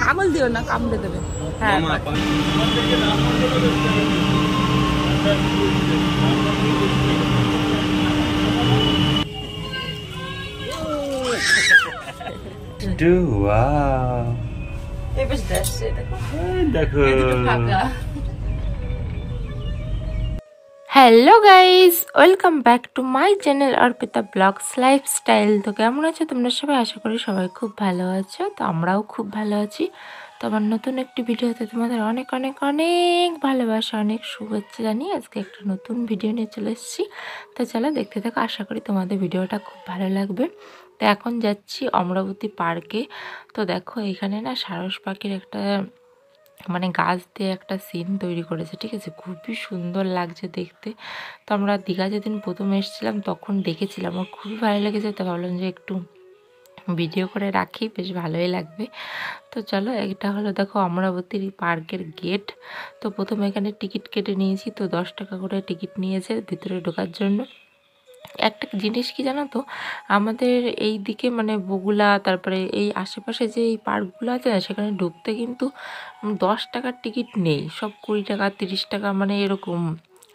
আঙুল দিও না, কামড়ে দেবে। হ্যাঁ দেখো। Hello guys, welcome back to my channel Arpita blogs lifestyle. তো কেমন আছো তোমরা সবাই? আশা করি সবাই খুব ভালো আছো। তো আমরাও খুব ভালো আছি। তো আমার নতুন একটি ভিডিওতে তোমাদের অনেক অনেক অনেক ভালোবাসা, অনেক শুভেচ্ছা জানিয়ে আজকে একটা নতুন ভিডিও নিয়ে চলে এসেছি। তো চলো দেখতে থাকো, আশা করি তোমাদের ভিডিওটা খুব ভালো লাগবে। তো এখন যাচ্ছি অমরাবতী পার্কে। তো দেখো এখানে না সারস পাখির একটা মানে গাছ দিয়ে একটা সিন তৈরি করেছে, ঠিক আছে? খুবই সুন্দর লাগছে দেখতে। তো আমরা দীঘা যেদিন প্রথম এসেছিলাম তখন দেখেছিলাম, আমার খুবই ভালো লেগেছে। তো ভাবলাম যে একটু ভিডিও করে রাখি, বেশ ভালোই লাগবে। তো চলো, এটা হলো দেখো অমরাবতীর পার্কের গেট। তো প্রথমে এখানে টিকিট কেটে নিয়েছি। তো 10 টাকা করে টিকিট নিয়েছে ভিতরে ঢোকার জন্য। একটা জিনিস কি জানো তো, আমাদের এই দিকে মানে বগুলা, তারপরে এই আশেপাশে যে এই পার্কগুলো আছে না, সেখানে ঢুকতে কিন্তু 10 টাকার টিকিট নেই, সব 20 টাকা 30 টাকা মানে এরকম।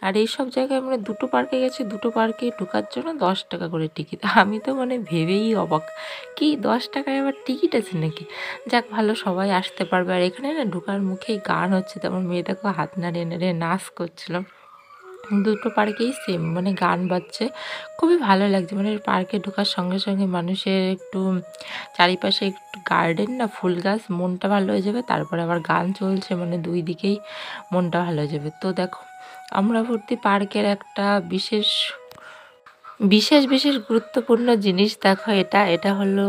আর এই সব জায়গায় মানে দুটো পার্কে গেছি, দুটো পার্কে ঢোকার জন্য 10 টাকা করে টিকিট। আমি তো মানে ভেবেই অবাক, কি 10 টাকায় আবার টিকিট আছে নাকি? যাক ভালো, সবাই আসতে পারবে। আর এখানে না ঢোকার মুখেই গান হচ্ছে, তেমন মেয়ে দেখো হাত নাড়িয়ে নাড়িয়ে নাচ করছিল। দুটো পার্কেই সেম মানে গান বাজছে, খুবই ভালো লাগছে। মানে পার্কে ঢোকার সঙ্গে সঙ্গে মানুষের একটু চারিপাশে একটু গার্ডেন না, ফুল গাছ, মনটা ভালো হয়ে যাবে। তারপরে আবার গান চলছে, মানে দুই দিকেই মনটা ভালো হয়ে যাবে। তো দেখো অমরাবতী পার্কের একটা বিশেষ বিশেষ বিশেষ গুরুত্বপূর্ণ জিনিস দেখো, এটা হলো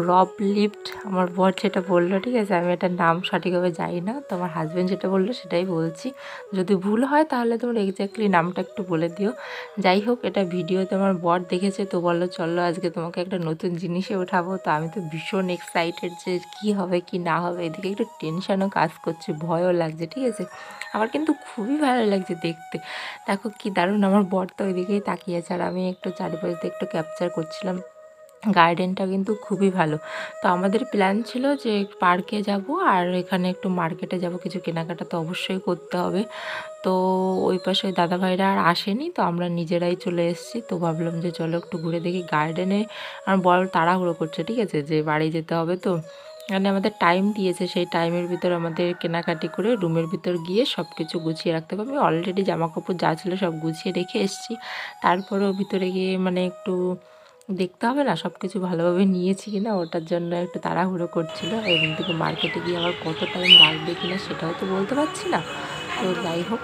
রব লিফট। আমার বর যেটা বললো, ঠিক আছে, আমি এটার নাম সঠিকভাবে জানি না। তো আমার হাজব্যান্ড যেটা বললো সেটাই বলছি, যদি ভুল হয় তাহলে তোমার এক্স্যাক্টলি নামটা একটু বলে দিও। যাই হোক, এটা ভিডিওতে আমার বর দেখেছে, তো বললো চলো আজকে তোমাকে একটা নতুন জিনিসে ওঠাবো। তো আমি তো ভীষণ এক্সাইটেড যে কী হবে কি না হবে। এদিকে একটু টেনশনও কাজ করছে, ভয়ও লাগছে, ঠিক আছে। আমার কিন্তু খুবই ভালো লাগছে দেখতে। দেখো কি দারুণ, আমার বর তো ওইদিকেই তাকিয়ে আছে, আর আমি একটু চারিপাশ দিয়ে একটু ক্যাপচার করছিলাম। গার্ডেনটা কিন্তু খুবই ভালো। তো আমাদের প্ল্যান ছিল যে পার্কে যাব আর এখানে একটু মার্কেটে যাব, কিছু কেনাকাটা তো অবশ্যই করতে হবে। তো ওই পাশে দাদাভাইরা আর আসেনি, তো আমরা নিজেরাই চলে এসেছি। তো ভাবলাম যে চলো একটু ঘুরে দেখি গার্ডেনে। আমার বড় তাড়াহুড়ো করছে, ঠিক আছে, যে বাড়ি যেতে হবে। তো মানে আমাদের টাইম দিয়েছে, সেই টাইমের ভিতর আমাদের কেনাকাটি করে রুমের ভিতর গিয়ে সব কিছু গুছিয়ে রাখতে হবে। আমি অলরেডি জামাকাপড় যা ছিল সব গুছিয়ে রেখে এসেছি। তারপরেও ভিতরে গিয়ে মানে একটু দেখতে হবে না সব কিছু ভালোভাবে নিয়েছি কিনা, ওটার জন্য একটু তাড়াহুড়ো করছিল। এখান থেকে মার্কেটে গিয়ে আবার কত টাইম লাগবে কিনা সেটাও তো বলতে পারছি না। তো যাই হোক,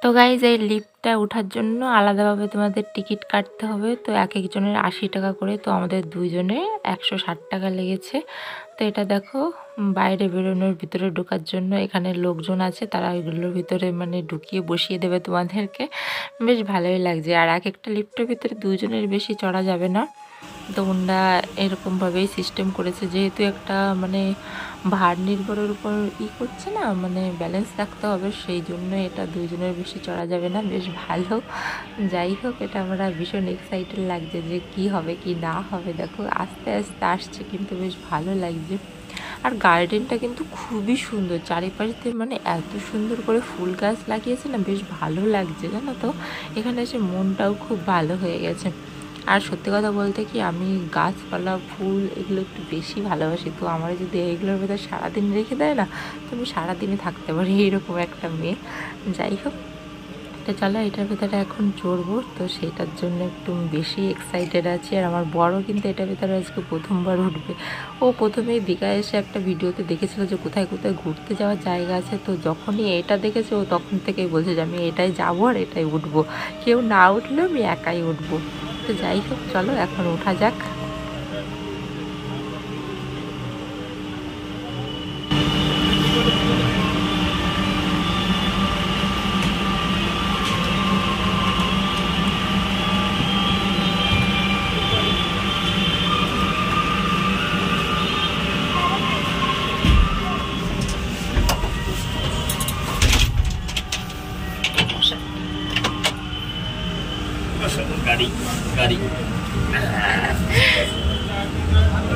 তো গাইজ এই লিফটটা ওঠার জন্য আলাদাভাবে তোমাদের টিকিট কাটতে হবে। তো এক একজনের 80 টাকা করে, তো আমাদের দুইজনে 160 টাকা লেগেছে। তো এটা দেখো বাইরে বেরোনোর, ভিতরে ঢোকার জন্য এখানে লোকজন আছে, তারা ওইগুলোর ভিতরে মানে ঢুকিয়ে বসিয়ে দেবে তোমাদেরকে। বেশ ভালোই লাগছে। আর এক একটা লিফটের ভিতরে দুজনের বেশি চড়া যাবে না। তো ওনারা এরকমভাবেই সিস্টেম করেছে, যেহেতু একটা মানে ভার নির্ভরের উপর করছে না, মানে ব্যালেন্স রাখতে হবে, সেই জন্য এটা দুইজনের বেশি চড়া যাবে না। বেশ ভালো। যাই হোক, এটা আমরা ভীষণ এক্সাইটেড লাগছে যে কি হবে কি না হবে। দেখো আস্তে আস্তে আসছে, কিন্তু বেশ ভালো লাগছে। আর গার্ডেনটা কিন্তু খুবই সুন্দর, চারিপাশ দিয়ে মানে এত সুন্দর করে ফুল গাছ লাগিয়েছে না, বেশ ভালো লাগছে জানো তো। এখানে এসে মনটাও খুব ভালো হয়ে গেছে। আর সত্যি কথা বলতে কি, আমি গাছপালা ফুল এগুলো একটু বেশি ভালোবাসি। তো আমার যদি এইগুলোর ভেতর সারাদিন রেখে দেয় না, তো আমি সারাদিনই থাকতে পারি, এইরকম একটা মেয়ে। যাই হোক, তো চলো এটার ভেতরে এখন চড়বো, তো সেটার জন্য একটু বেশি এক্সাইটেড আছি। আর আমার বড় কিন্তু এটার ভেতরে আজকে প্রথমবার উঠবে। ও প্রথমেই দীঘায় এসে একটা ভিডিওতে দেখেছিল যে কোথায় কোথায় ঘুরতে যাওয়ার জায়গা আছে। তো যখনই এটা দেখেছে ও তখন থেকেই বলছে যে আমি এটাই যাবো আর এটাই উঠবো, কেউ না উঠলেও আমি একাই উঠবো। তো যাই হোক, চলো এখন ওঠা যাক।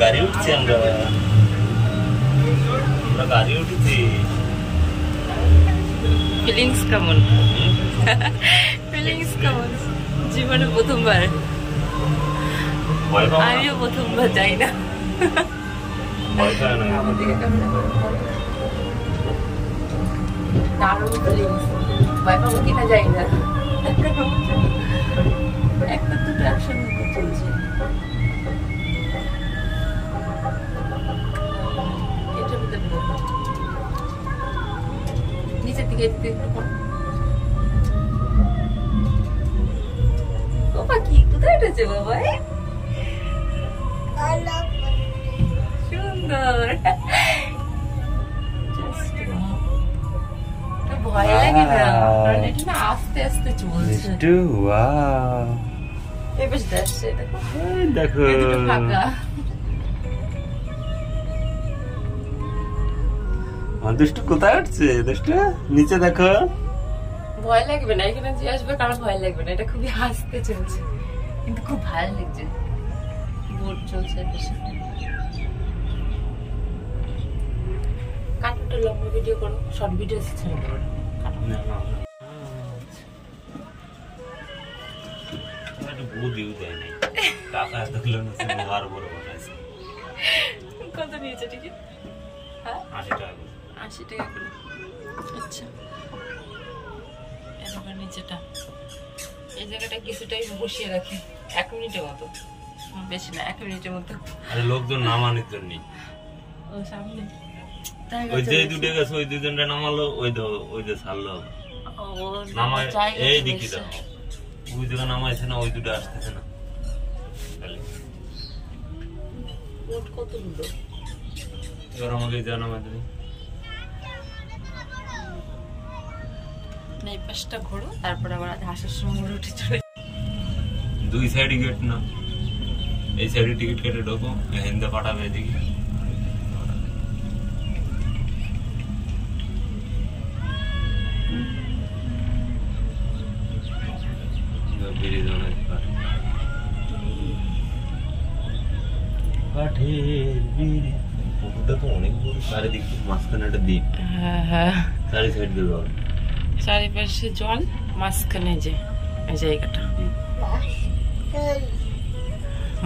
গাড়ি উঠছি আমরা গাড়ি উঠেছি। ফিলিংস কেমন? ফিলিংস কেমন? জীবনে প্রথমবার, আমিও প্রথমবার যাই না। দারুণ ফিলিংস, ভয় পাবো কিনা যাই না। একটা দুটো অ্যাকশন চলছে। নিচের দিকে একটু বাবা, কি কোথায় উঠেছে বাবা? সুন্দর। ভয় লাগে না, কারণ এটা না আস্তে আস্তে চলছে। এবার যাচ্ছে, দেখো ফাঁকা। দুষ্টু কোথায় উঠছে? দুষ্টু নিচে দেখো। ভয় লাগবে না, এখানে যে আসবে কারণ ভয় লাগবে না। এটা খুবই হাসতে চলছে, কিন্তু খুব ভালো লাগছে। বোট চলছে বেশি। কাটটা লম্বা ভিডিও করো, শর্ট ভিডিও ছেড়ে দেবো। কত নিয়েছে টিকিট? 80 টাকা। 80 টাকা করে। আচ্ছা, এবার নিচেটা, এই জায়গাটা কিছুটাই বসিয়ে রাখি 1 মিনিটের মতো, বেশি না, 1 মিনিটের মতো। আরে লোকজন নামানোর জন্য ও সামনে ওই যে দুটো গেছে, ওই দুজনটা নামালো, ওই যে ছাড়লো। নামায় এই দেখি দাও, ওই জায়গা নামাইছে না, ওই দুটো আসতেছে না। কত দূর? এবার আমাকে জানা মাঝে এই পাশটা ঘোরো, তারপর আবার হাঁসের সঙ্গে উঠে চলে। দুই সাইডে গেট না, এই সাইডে টিকিট কেটে ঢোকো, হিন্দে পাঠাবে এদিকে। পুকুরটা তো অনেক বড়, চারিদিক মাঝখানে একটা দ্বীপ। হ্যাঁ, চারি সাইড দিয়ে জল, চারিপাশে জল, মাঝখানে যে এই জায়গাটা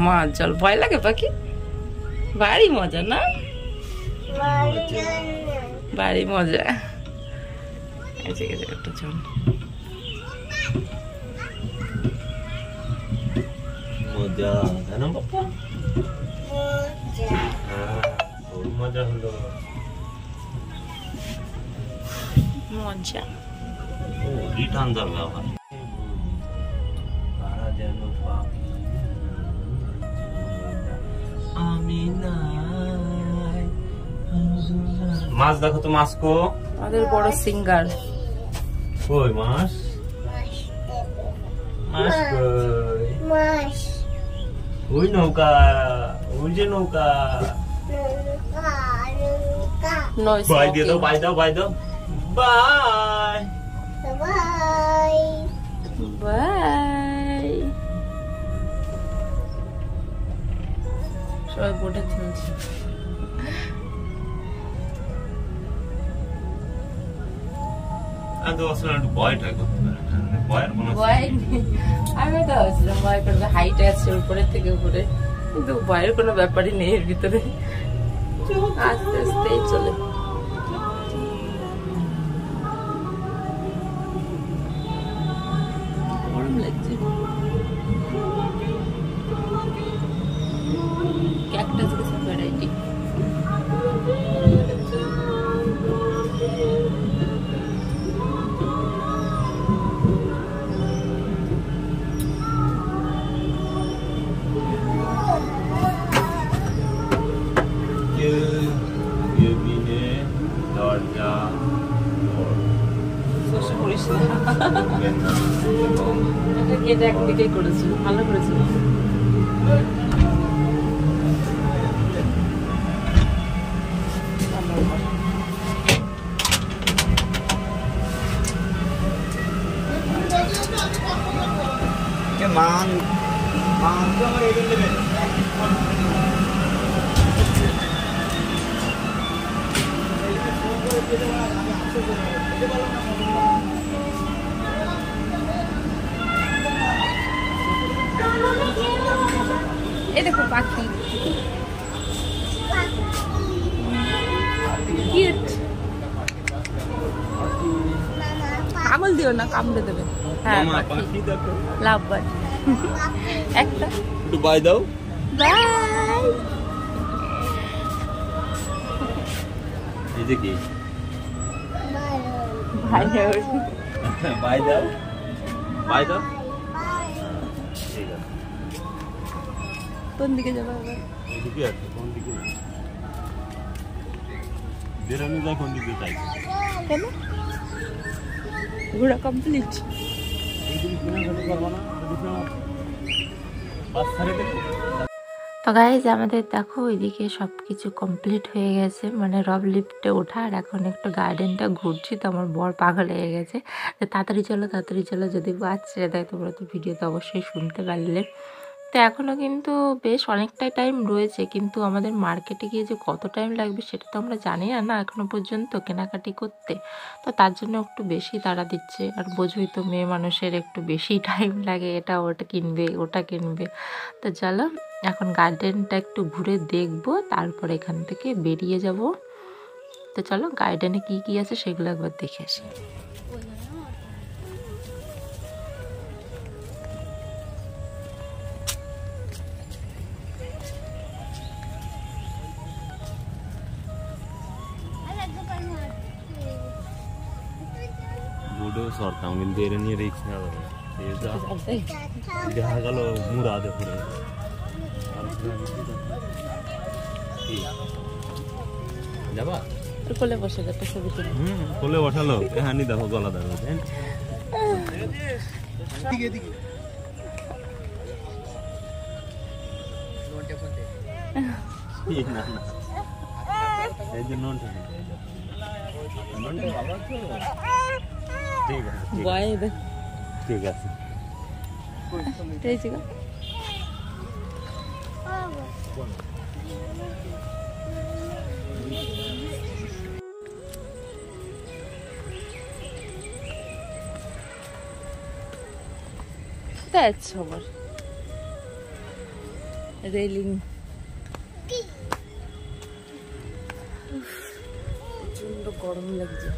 মাছ জল। ভয় লাগে পাখি? ভারী মজা না? ভারী মজা। এই জায়গাটা জল, মজা তাই না বাবা? মজা হলো, মজা। রিটার্ন যাবে আবার। মাছ দেখো তো, মাছ কো? আমাদের বড় সিঙ্গার। কই মাছ? মাছ কই? মাছ ওই নৌকা, ওই যে নৌকা। বাই দিয়ে দাও, বাই দাও, বাই দাও। Bye bye bye. সবাই বোটে চলছে। আমি তো আসলে একটু ভয়টা করতে পারি, ভয়ের কোনো ভয় নেই। আমি তো ভাবছিলাম ভয় করবে, হাইট আছে উপরের থেকে উপরে, কিন্তু ভয়ের কোনো ব্যাপারই নেই এর ভিতরে। আস্তে আস্তেই চলে। গরম লাগছে। ক্যাকটাস কিছু ভ্যারাইটি। এটা একদিকেই করেছিল, ভালো করেছিল। দিও না, কামড়ে দেবে। হ্যাঁ পাখি দেখো, লাভ বার্ড একটা। একটু বাই দাও, বাই। এই যে কি ভাই বাই দাও, বাই দাও। ঠিক আছে, কোন দিকে যাবো এবার? এদিকে আছে, কোন দিকে না বেরোনো যায়, কোন দিকে চাই কেন ঘোরা কমপ্লিট? তো গাইজ আমাদের দেখো ওইদিকে সব কিছু কমপ্লিট হয়ে গেছে, মানে রব লিফটে ওঠা, আর এখন একটু গার্ডেনটা ঘুরছি। তো আমার বর পাগল হয়ে গেছে, তাড়াতাড়ি চলো, যদি বাচ্চা দেয় তোমরা তো ভিডিওতে অবশ্যই শুনতে পারলে। তো এখনও কিন্তু বেশ অনেকটাই টাইম রয়েছে, কিন্তু আমাদের মার্কেটে গিয়ে যে কত টাইম লাগবে সেটা তো আমরা জানি না এখনও পর্যন্ত কেনাকাটি করতে। তো তার জন্য একটু বেশি তাড়া দিচ্ছে, আর বোঝোই তো মেয়ে মানুষের একটু বেশি টাইম লাগে, এটা ওটা কিনবে ওটা কিনবে। তো চলো এখন গার্ডেনটা একটু ঘুরে দেখবো, তারপর এখান থেকে বেরিয়ে যাব। তো চলো গার্ডেনে কি কি আছে সেগুলো একবার দেখে আসি। বুড়ো সরতাম, কিন্তু এর নিয়ে রিক্স না দেখা গেল মুরাদে পড়ে যাবা কোলে বসে একটা ছবি তুলে। কোলে বসালো, হানি দেখো গলা দেখো। এই যে নন ঠিক আছে, That's over. Railing. প্রচন্ড গরম লাগছে।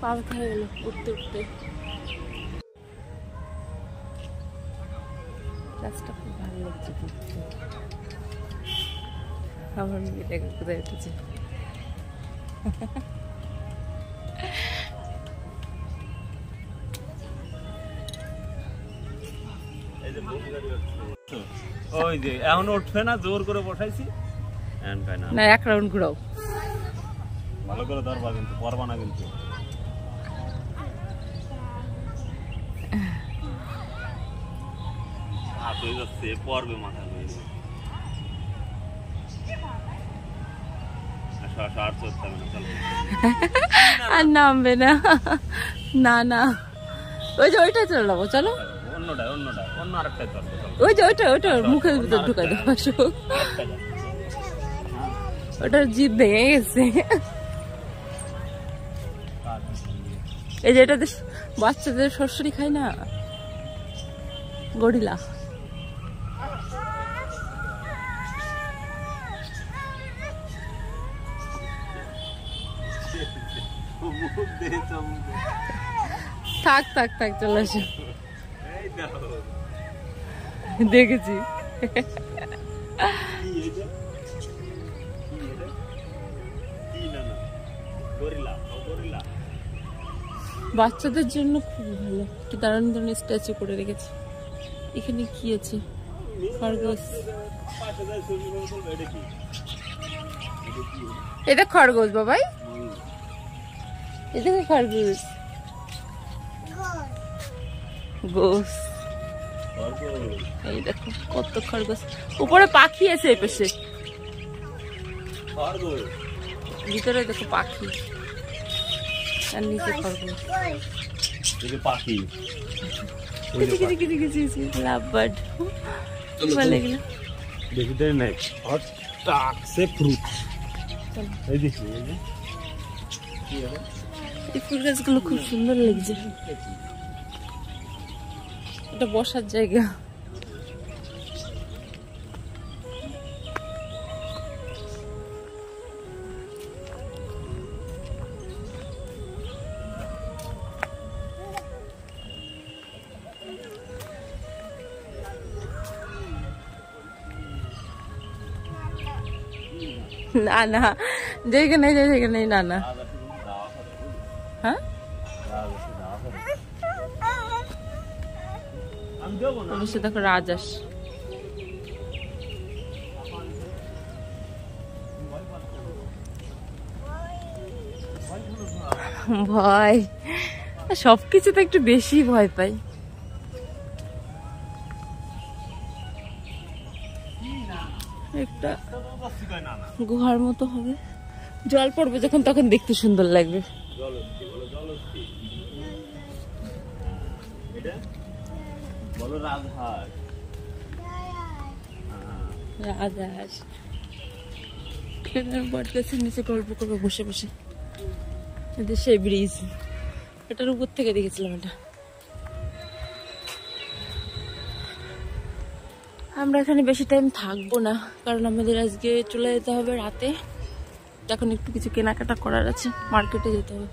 পা ব্যথা হয়ে গেল উঠতে উঠতে। গাছটা খুব ভালো লাগছে ঘুরতে। আমার মেয়েটাকে কোথায় উঠেছে। ওই যে এখন উঠবে না, জোর করে বসাইছি না। এক রাউন্ড ঘুরাও, ভালো করে ধরবা, কিন্তু পারবা না কিন্তু। পড়বে মাথা আর নামবে না। না না, ওই যে ওইটা চলাবো, চলো অন্য আরেকটা চলবে। ওই যে ওইটা মুখের ভিতর ঢুকাই দেবো। ওটার জিভ ভেঙে গেছে। এই যে এটাতে বাচ্চাদের সরসরি খায় না, গরিলা। থাক থাক থাক, চলে আসো। দেখেছি। বাচ্চাদের জন্য খুব ভালো, একটু দারুণ দারুণ স্ট্যাচু করে রেখেছে। এখানে কি আছে? খরগোশ। এটা খরগোশ বাবাই, এটা খরগোশ। গোস, এই দেখো কত খরগোশ। উপরে পাখি আছে এই পাশে, ভিতরে দেখো পাখি। আর নিচে খরগোশ, পাখি, লাভ বার্ড বলে এগুলো। দেখি দেয় নাই আর টাকসে ফ্রুট, এই দেখি এই ফুল গাছগুলো খুব সুন্দর লাগছে, এটা বসার জায়গা। না না যেখানে যেখানে না না, হ্যাঁ অবশ্যই দেখো রাজহাঁস, ভয় সবকিছুতে একটু বেশি ভয় পাই। একটা গুহার মতো হবে, জল পড়বে যখন তখন দেখতে সুন্দর লাগবে। রাজহাঁস বট গাছের নিচে গল্প করবে বসে বসে, সেই ব্রিজ, এটার উপর থেকে দেখেছিলাম এটা। আমরা এখানে বেশি টাইম থাকবো না, কারণ আমাদের আজকে চলে যেতে হবে রাতে। এখন একটু কিছু কেনাকাটা করার আছে, মার্কেটে যেতে হবে।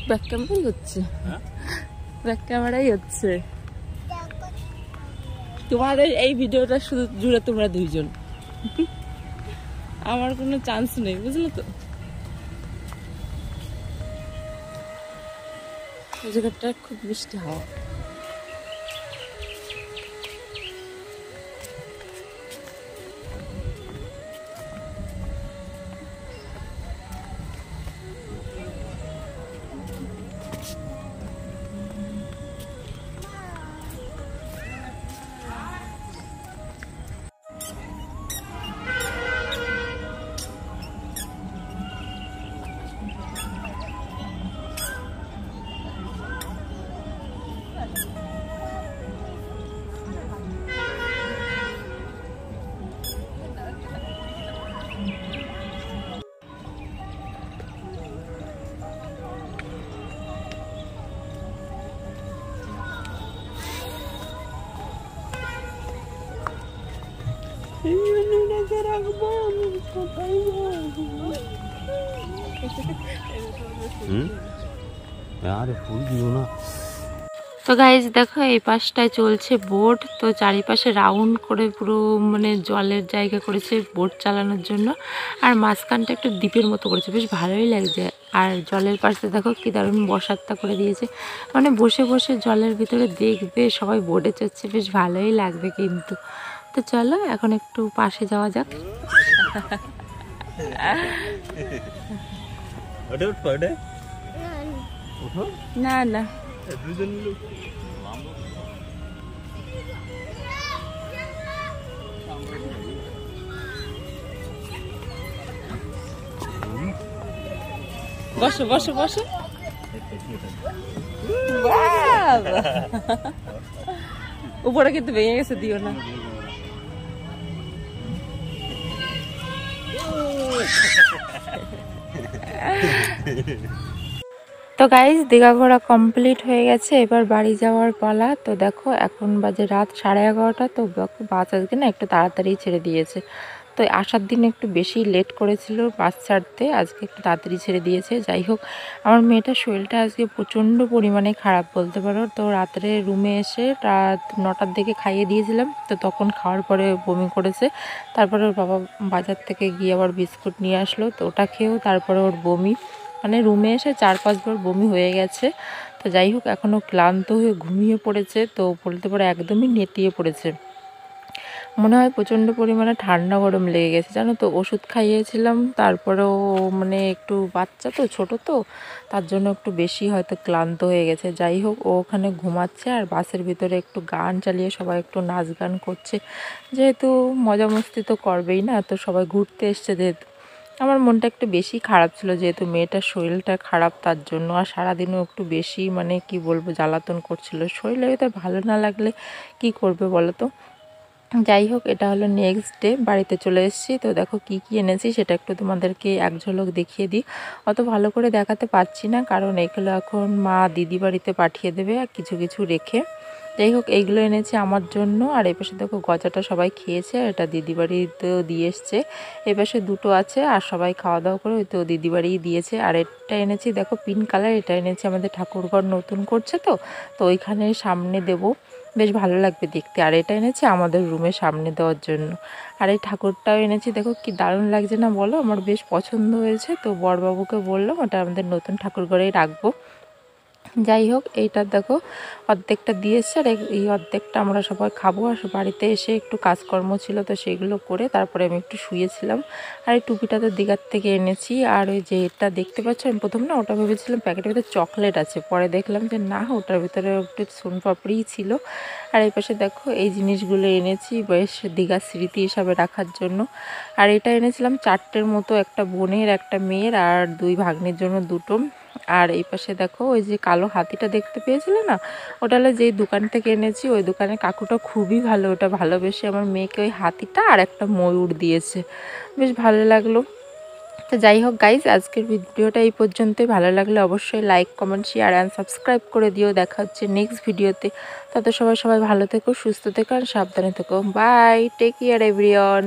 ব্যাক ক্যামেরাই হচ্ছে, ব্যাক ক্যামেরাই হচ্ছে। তোমাদের এই ভিডিওটা শুধু জুড়ে তোমরা দুইজন, আমার কোনো চান্স নেই, বুঝলে তো। এই জায়গাটা খুব মিষ্টি হাওয়া। তো গাইজ দেখো এই পাশটায় চলছে বোট, তো চারিপাশে রাউন্ড করে পুরো মানে জলের জায়গা করেছে বোট চালানোর জন্য, আর মাঝখানটা একটু দ্বীপের মতো করেছে, বেশ ভালোই লাগছে। আর জলের পাশে দেখো কি দারুণ বসারটা করে দিয়েছে, মানে বসে বসে জলের ভিতরে দেখবে সবাই বোটে চড়ছে, বেশ ভালোই লাগবে কিন্তু। তো চলো এখন একটু পাশে যাওয়া যাক। না না বসো বসো বসো, উপরে কিন্তু ভেঙে গেছে, দিও না। তো গাইজ দীঘা ঘোরা কমপ্লিট হয়ে গেছে, এবার বাড়ি যাওয়ার পালা। তো দেখো এখন বাজে রাত 11:30, তো বাস আজকে না একটু তাড়াতাড়ি ছেড়ে দিয়েছে। তো আসার দিন একটু বেশি লেট করেছিল বাস ছাড়তে, আজকে একটু তাড়াতাড়ি ছেড়ে দিয়েছে। যাই হোক, আমার মেয়েটার শরীরটা আজকে প্রচণ্ড পরিমাণে খারাপ বলতে পারো। তো রাত্রে রুমে এসে রাত 9টার দিকে খাইয়ে দিয়েছিলাম, তো তখন খাওয়ার পরে বমি করেছে। তারপরে ওর বাবা বাজার থেকে গিয়ে আবার বিস্কুট নিয়ে আসলো, তো ওটা খেয়েও তারপরে ওর বমি, মানে রুমে এসে 4-5 বার বমি হয়ে গেছে। তো যাই হোক এখনও ক্লান্ত হয়ে ঘুমিয়ে পড়েছে, তো বলতে পারে একদমই নেতিয়ে পড়েছে। মনে হয় প্রচণ্ড পরিমাণে ঠান্ডা গরম লেগে গেছে, জানো তো। ওষুধ খাইয়েছিলাম, তারপরেও মানে একটু বাচ্চা তো, ছোট তো, তার জন্য একটু বেশি হয়তো ক্লান্ত হয়ে গেছে। যাই হোক ও ওখানে ঘুমাচ্ছে, আর বাসের ভিতরে একটু গান চালিয়ে সবাই একটু নাচ গান করছে, যেহেতু মজা মস্তি তো করবেই না, তো সবাই ঘুরতে এসছে যেহেতু, আমার মনটা একটু বেশি খারাপ ছিল, যেহেতু মেয়েটার শরীরটা খারাপ তার জন্য। আর সারাদিনও একটু বেশি মানে কি বলবো জ্বালাতন করছিল। শরীরে তো ভালো না লাগলে কি করবে বলো তো। যাই হোক, এটা হলো নেক্সট ডে, বাড়িতে চলে এসেছি। তো দেখো কি কি এনেছি সেটা একটু তোমাদেরকে এক ঝলক দেখিয়ে দিই। অত ভালো করে দেখাতে পারছি না, কারণ এগুলো এখন মা দিদি বাড়িতে পাঠিয়ে দেবে আর কিছু কিছু রেখে। যাই হোক, এইগুলো এনেছি আমার জন্য। আর এই পাশে দেখো গজাটা সবাই খেয়েছে, এটা দিদি বাড়িতেও দিয়ে এসছে। এই পাশে দুটো আছে, আর সবাই খাওয়া দাওয়া করে ওই তো দিদি বাড়িই দিয়েছে। আর এটা এনেছি দেখো পিঙ্ক কালার, এটা এনেছি আমাদের ঠাকুরঘর নতুন করছে তো, তো ওইখানে সামনে দেবো, বেশ ভালো লাগবে দেখতে। আর এটা এনেছি আমাদের রুমের সামনে দেওয়ার জন্য। আর এই ঠাকুরটাও এনেছি, দেখো কি দারুণ লাগছে না বলো, আমার বেশ পছন্দ হয়েছে। তো বড়বাবুকে বললাম ওটা আমাদের নতুন ঠাকুর ঘরেই রাখবো। যাই হোক, এইটা দেখো অর্ধেকটা দিয়ে এসছে, আর এই অর্ধেকটা আমরা সবাই খাবো। আর বাড়িতে এসে একটু কাজকর্ম ছিল, তো সেগুলো করে তারপরে আমি একটু শুয়েছিলাম। আর এই টুপিটা তো দীঘার থেকে এনেছি। আর ওই যে এটা দেখতে পাচ্ছ, আমি প্রথম না ওটা ভেবেছিলাম প্যাকেটের ভিতরে চকলেট আছে, পরে দেখলাম যে না, ওটার ভিতরে একটু সোনপাপড়িই ছিল। আর এই পাশে দেখো এই জিনিসগুলো এনেছি বেশ দীঘার স্মৃতি হিসাবে রাখার জন্য। আর এটা এনেছিলাম 4টের মতো, একটা বোনের, একটা মেয়ের, আর 2 ভাগ্নের জন্য 2টো। আর এই পাশে দেখো ওই যে কালো হাতিটা দেখতে পেয়েছিলে না, ওটা হলো যেই দোকান থেকে এনেছি, ওই দোকানের কাকুটা খুবই ভালো, ওটা ভালোবেসে আমার মেয়েকে ওই হাতিটা আর একটা ময়ূর দিয়েছে, বেশ ভালো লাগলো। তো যাই হোক গাইজ, আজকের ভিডিওটা এই পর্যন্তই। ভালো লাগলে অবশ্যই like, comment, share and subscribe করে দিও। দেখা হচ্ছে নেক্সট ভিডিওতে। তত সবাই ভালো থেকো, সুস্থ থেকো আর সাবধানে থেকো। Bye, take care everyone.